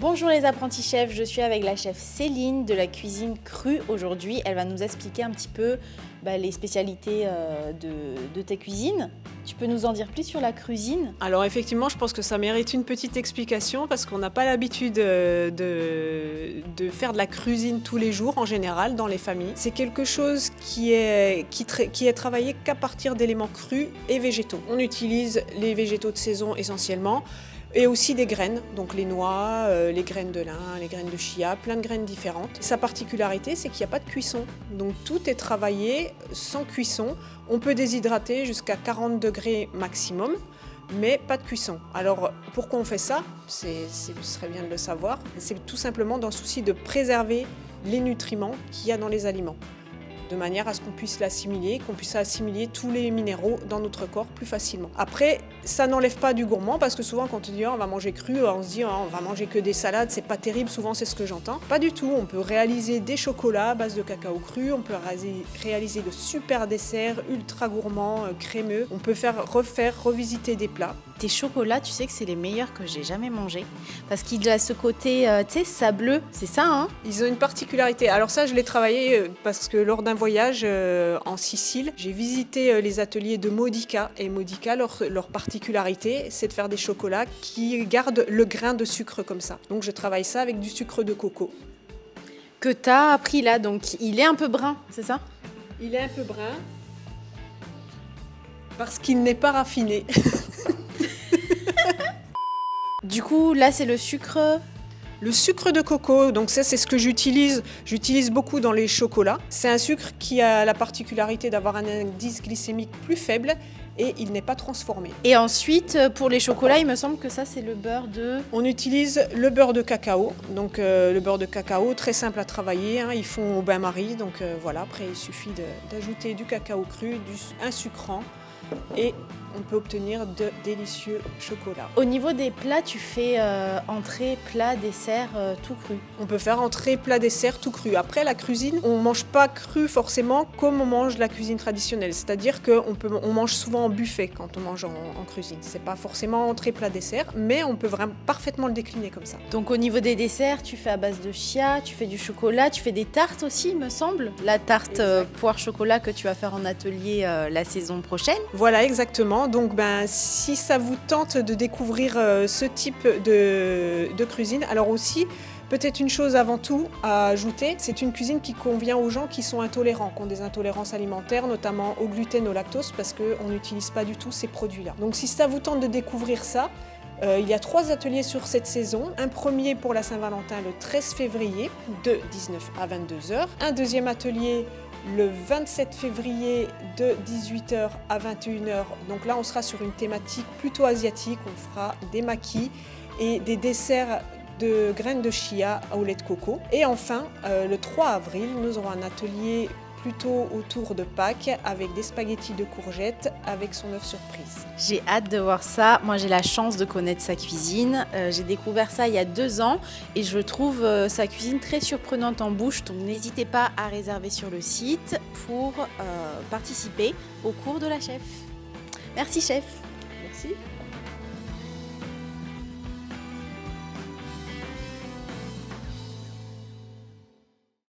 Bonjour les apprentis chefs, je suis avec la chef Céline de la cuisine crue aujourd'hui. Elle va nous expliquer un petit peu les spécialités de ta cuisine. Tu peux nous en dire plus sur la cuisine? Alors effectivement, je pense que ça mérite une petite explication parce qu'on n'a pas l'habitude de faire de la cuisine tous les jours en général dans les familles. C'est quelque chose qui est travaillé qu'à partir d'éléments crus et végétaux. On utilise les végétaux de saison essentiellement. Et aussi des graines, donc les noix, les graines de lin, les graines de chia, plein de graines différentes. Sa particularité, c'est qu'il n'y a pas de cuisson. Donc tout est travaillé sans cuisson. On peut déshydrater jusqu'à 40 degrés maximum, mais pas de cuisson. Alors pourquoi on fait ça? Ce serait bien de le savoir. C'est tout simplement dans le souci de préserver les nutriments qu'il y a dans les aliments, de manière à ce qu'on puisse l'assimiler, qu'on puisse assimiler tous les minéraux dans notre corps plus facilement. Après, ça n'enlève pas du gourmand, parce que souvent quand on dit on va manger cru, on se dit on va manger que des salades, c'est pas terrible, souvent c'est ce que j'entends. Pas du tout, on peut réaliser des chocolats à base de cacao cru, on peut réaliser de super desserts ultra gourmands, crémeux, on peut revisiter des plats. Tes chocolats, tu sais que c'est les meilleurs que j'ai jamais mangés, parce qu'il a ce côté sableux, c'est ça hein? Ils ont une particularité, alors ça je l'ai travaillé parce que lors d'un voyage en Sicile, j'ai visité les ateliers de Modica, et Modica, leur particularité, c'est de faire des chocolats qui gardent le grain de sucre comme ça. Donc je travaille ça avec du sucre de coco. Que tu as appris là, donc il est un peu brun, c'est ça? Il est un peu brun parce qu'il n'est pas raffiné. Du coup, là c'est le sucre... Le sucre de coco, donc ça c'est ce que j'utilise beaucoup dans les chocolats. C'est un sucre qui a la particularité d'avoir un indice glycémique plus faible et il n'est pas transformé. Et ensuite, pour les chocolats, il me semble que ça c'est le beurre de... On utilise le beurre de cacao, donc le beurre de cacao très simple à travailler, hein, ils font au bain-marie, donc voilà, après il suffit d'ajouter du cacao cru, un sucrant et on peut obtenir de délicieux chocolats. Au niveau des plats, tu fais entrée, plat, dessert, tout cru. On peut faire entrée, plat, dessert, tout cru. Après, la cuisine, on ne mange pas cru forcément comme on mange la cuisine traditionnelle. C'est-à-dire qu'on mange souvent en buffet quand on mange en cuisine. C'est pas forcément entrée, plat, dessert, mais on peut vraiment parfaitement le décliner comme ça. Donc au niveau des desserts, tu fais à base de chia, tu fais du chocolat, tu fais des tartes aussi, il me semble. La tarte poire chocolat que tu vas faire en atelier la saison prochaine. Voilà, exactement. Donc si ça vous tente de découvrir ce type de cuisine, alors aussi, peut-être une chose avant tout à ajouter, c'est une cuisine qui convient aux gens qui sont intolérants, qui ont des intolérances alimentaires, notamment au gluten, au lactose, parce qu'on n'utilise pas du tout ces produits-là. Donc si ça vous tente de découvrir ça, il y a 3 ateliers sur cette saison. Un premier pour la Saint-Valentin le 13 février de 19 à 22h. Un deuxième atelier le 27 février de 18h à 21h. Donc là, on sera sur une thématique plutôt asiatique. On fera des makis et des desserts de graines de chia au lait de coco. Et enfin, le 3 avril, nous aurons un atelier plutôt autour de Pâques avec des spaghettis de courgettes avec son œuf surprise. J'ai hâte de voir ça. Moi, j'ai la chance de connaître sa cuisine. J'ai découvert ça il y a 2 ans et je trouve sa cuisine très surprenante en bouche. Donc, n'hésitez pas à réserver sur le site pour participer au cours de la chef. Merci, chef. Merci.